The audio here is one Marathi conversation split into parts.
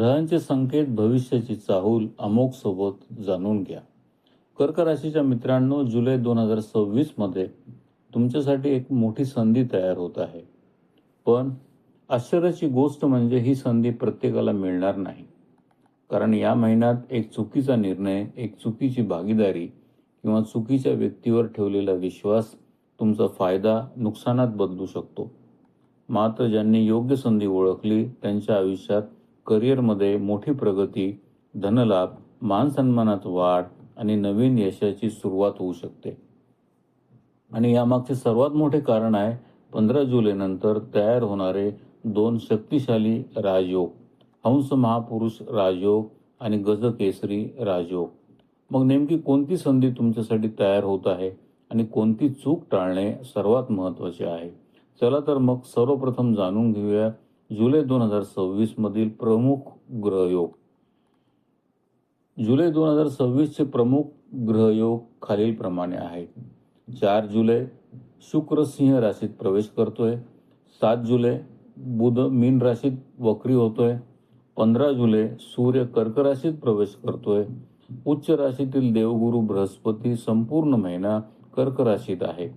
ग्रहांचे संकेत भविष्याची चाहूल अमोघ सोबत जाणून घ्या. कर्क राशीच्या मित्रांनो, जुलै 2026 मध्ये तुमच्यासाठी एक मोठी संधी तयार होत आहे. पण आश्चर्याची गोष्ट म्हणजे ही संधी प्रत्येकाला मिळणार नाही. कारण या महिन्यात एक चुकीचा निर्णय, एक चुकीची भागीदारी किंवा चुकीच्या व्यक्तीवर ठेवलेला विश्वास तुमचा फायदा नुकसानात बदलू शकतो. मात्र ज्यांनी योग्य संधी ओळखली त्यांच्या आयुष्यात करिअरमध्ये मोठी प्रगती, धनलाभ, मानसन्मानात वाढ आणि नवीन यशाची सुरुवात होऊ शकते. आणि यामागचे सर्वात मोठे कारण आहे 15 जुलै नंतर तयार होणारे 2 शक्तिशाली राजयोग, हंस महापुरुष राजयोग आणि गजकेसरी राजयोग. मग नेमकी कोणती संधी तुमच्यासाठी तयार होत आहे आणि कोणती चूक टाळणे सर्वात महत्त्वाचे आहे? चला तर मग सर्वप्रथम जाणून घेऊया जुलै 2026 मधील प्रमुख ग्रहयोग. जुलै 2026 चे प्रमुख ग्रहयोग खालीलप्रमाणे आहेत. 4 जुलै शुक्र सिंह राशीत प्रवेश करतोय. 7 जुलै बुध मीन राशीत वक्री होतोय. 15 जुलै सूर्य कर्क राशीत प्रवेश करतोय. उच्च राशीतील देवगुरु बृहस्पती संपूर्ण महिना कर्क राशीत आहे.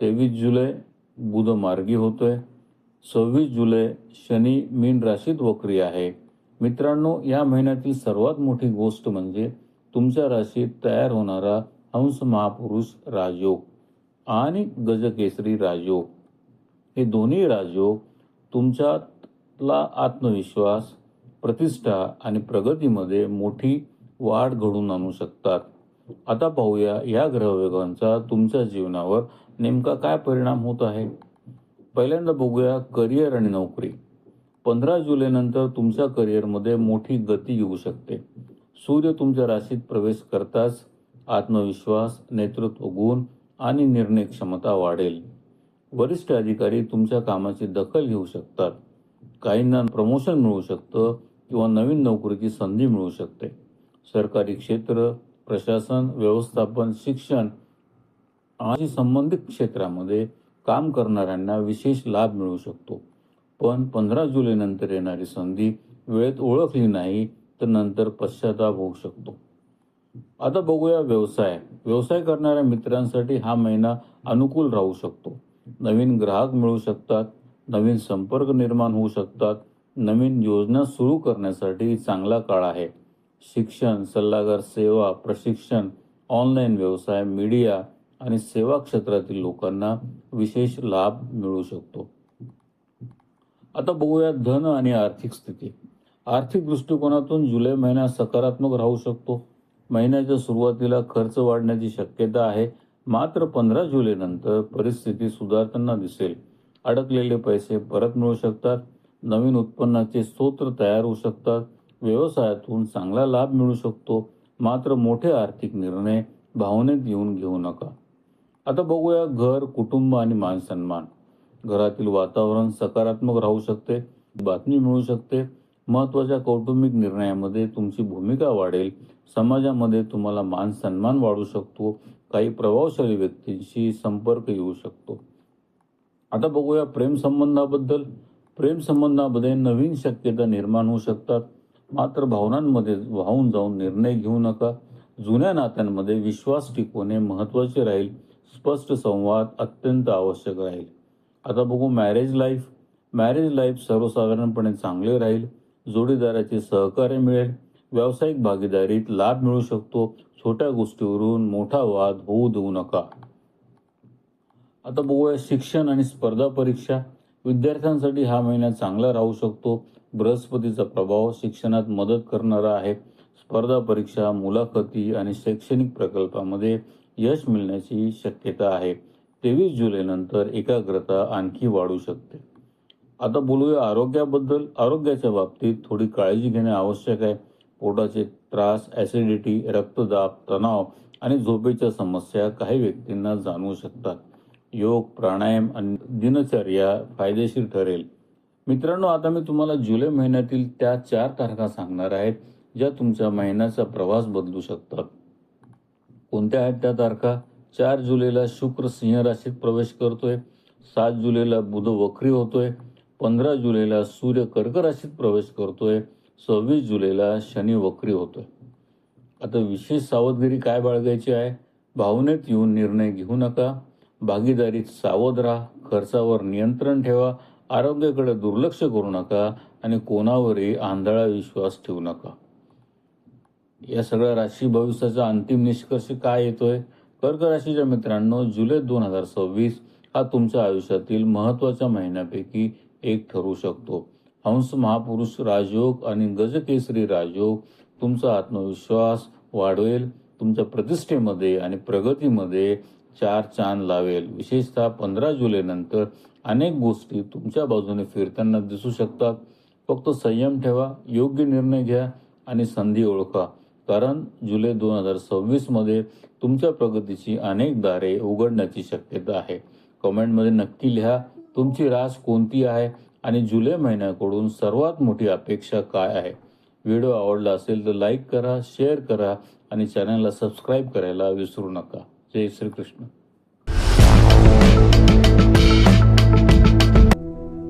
23 जुलै बुध मार्गी होतोय. 26 जुलै शनी मीन राशीत वक्री आहे. मित्रांनो, या महिन्यातील सर्वात मोठी गोष्ट म्हणजे तुमच्या राशीत तयार होणारा हंस महापुरुष राजयोग आणि गजकेसरी राजयोग. हे दोन्ही राजयोग तुमच्यातला आत्मविश्वास, प्रतिष्ठा आणि प्रगतीमध्ये मोठी वाढ घडवून आणू शकतात. आता पाहूया या ग्रहयोगांचा तुमच्या जीवनावर नेमका काय परिणाम होत आहे. पहिल्यांदा बघूया करिअर आणि नोकरी. 15 जुलै नंतर तुमच्या करिअरमध्ये मोठी गती येऊ शकते. सूर्य तुमच्या राशीत प्रवेश करताच आत्मविश्वास, नेतृत्व गुण आणि निर्णय क्षमता वाढेल. वरिष्ठ अधिकारी तुमच्या कामाची दखल घेऊ शकतात. काहींना प्रमोशन मिळू शकतं किंवा नवीन नोकरीची संधी मिळू शकते. सरकारी क्षेत्र, प्रशासन, व्यवस्थापन, शिक्षण आणि संबंधित क्षेत्रामध्ये काम करणाऱ्यांना विशेष लाभ मिळू शकतो. पण 15 जुलै नंतर येणारी संधी वेळेत ओळखली नाही तर नंतर पश्चाताप होऊ शकतो. आता बघूया व्यवसाय. व्यवसाय करणाऱ्या मित्रांसाठी हा महिना अनुकूल राहू शकतो. नवीन ग्राहक मिळू शकतात, नवीन संपर्क निर्माण होऊ शकतात, नवीन योजना सुरू करण्यासाठी चांगला काळ आहे. शिक्षण, सल्लागार सेवा, प्रशिक्षण, ऑनलाईन व्यवसाय, मीडिया आणि सेवा क्षेत्रातील लोकांना विशेष लाभ मिळू शकतो. आता बघूया धन आणि आर्थिक स्थिती. आर्थिक दृष्टिकोनातून जुलै महिना सकारात्मक राहू शकतो. महिन्याच्या सुरुवातीला खर्च वाढण्याची शक्यता आहे, मात्र 15 जुलै नंतर परिस्थिती सुधारताना दिसेल. अडकलेले पैसे परत मिळू शकतात. नवीन उत्पन्नाचे स्रोत तयार होऊ शकतात. व्यवसायातून चांगला लाभ मिळू शकतो, मात्र मोठे आर्थिक निर्णय भावनेत येऊन घेऊ नका. आता बघूया घर, कुटुंब आणि मानसन्मान. घरातील वातावरण सकारात्मक राहू शकते. बातमी मिळू शकते. महत्त्वाच्या कौटुंबिक निर्णयामध्ये तुमची भूमिका वाढेल. समाजामध्ये तुम्हाला मान सन्मान वाढू शकतो. काही प्रभावशाली व्यक्तींशी संपर्क येऊ शकतो. आता बघूया प्रेमसंबंधाबद्दल. प्रेमसंबंधामध्ये नवीन शक्यता निर्माण होऊ शकतात, मात्र भावनांमध्ये वाहून जाऊन निर्णय घेऊ नका. जुन्या नात्यांमध्ये विश्वास टिकवणे महत्त्वाचे राहील. स्पष्ट संवाद अत्यंत आवश्यक राहील. आता बघू मॅरेज लाईफ. मॅरेज लाईफ सर्वसाधारणपणे चांगले राहील. जोडीदाराचे सहकार्य मिळेल. व्यावसायिक भागीदारीत लाभ मिळू शकतो. छोट्या गोष्टीवरून मोठा वाद होऊ देऊ नका. आता बघूया शिक्षण आणि स्पर्धा परीक्षा. विद्यार्थ्यांसाठी हा महिना चांगला राहू शकतो. बृहस्पतीचा प्रभाव शिक्षणात मदत करणारा आहे. स्पर्धा परीक्षा, मुलाखती आणि शैक्षणिक प्रकल्पामध्ये यश मिळण्याची शक्यता आहे. 23 जुलै नंतर एकाग्रता आणखी वाढू शकते. आता बोलूया आरोग्याबद्दल. आरोग्याच्या बाबतीत थोडी काळजी घेणे आवश्यक आहे. पोटाचे त्रास, ॲसिडिटी, रक्तदाब, तणाव आणि झोपेच्या समस्या काही व्यक्तींना जाणवू शकतात. योग, प्राणायाम आणि दिनचर्या फायदेशीर ठरेल. मित्रांनो, आता मी तुम्हाला जुलै महिन्यातील त्या 4 तारखा सांगणार आहेत ज्या तुमच्या महिन्याचा प्रवास बदलू शकतात. कोणत्या आहेत त्या तारखा? 4 जुलैला शुक्र सिंह राशीत प्रवेश करतोय. 7 जुलैला बुध वक्री होतोय. 15 जुलैला सूर्य कर्क राशीत प्रवेश करतोय. 26 जुलैला शनी वक्री होतोय. आता विशेष सावधगिरी काय बाळगायची आहे? भावनेत येऊन निर्णय घेऊ नका. भागीदारीत सावध राहा. खर्चावर नियंत्रण ठेवा. आरोग्याकडे दुर्लक्ष करू नका आणि कोणावरही आंधळा विश्वास ठेवू नका. या सगळ्या राशी भविष्याचा अंतिम निष्कर्ष काय येतोय? कर्क राशीच्या मित्रांनो, जुलै 2026 हा तुमच्या आयुष्यातील महत्त्वाच्या महिन्यापैकी एक ठरू शकतो. हंस महापुरुष राजयोग आणि गजकेसरी राजयोग तुमचा आत्मविश्वास वाढवेल. तुमच्या प्रतिष्ठेमध्ये आणि प्रगतीमध्ये चार चांद लावेल. विशेषतः 15 जुलैनंतर अनेक गोष्टी तुमच्या बाजूने फिरताना दिसू शकतात. फक्त संयम ठेवा, योग्य निर्णय घ्या आणि संधी ओळखा. कारण जुलै 2026 मध्ये तुमच्या प्रगतीची अनेक दारे उघडण्याची शक्यता आहे. कमेंटमध्ये नक्की लिहा तुमची रास कोणती आहे आणि जुलै महिन्याकडून सर्वात मोठी अपेक्षा काय आहे. व्हिडिओ आवडला असेल तर लाईक करा, शेअर करा आणि चॅनलला सबस्क्राईब करायला विसरू नका. जय श्रीकृष्ण.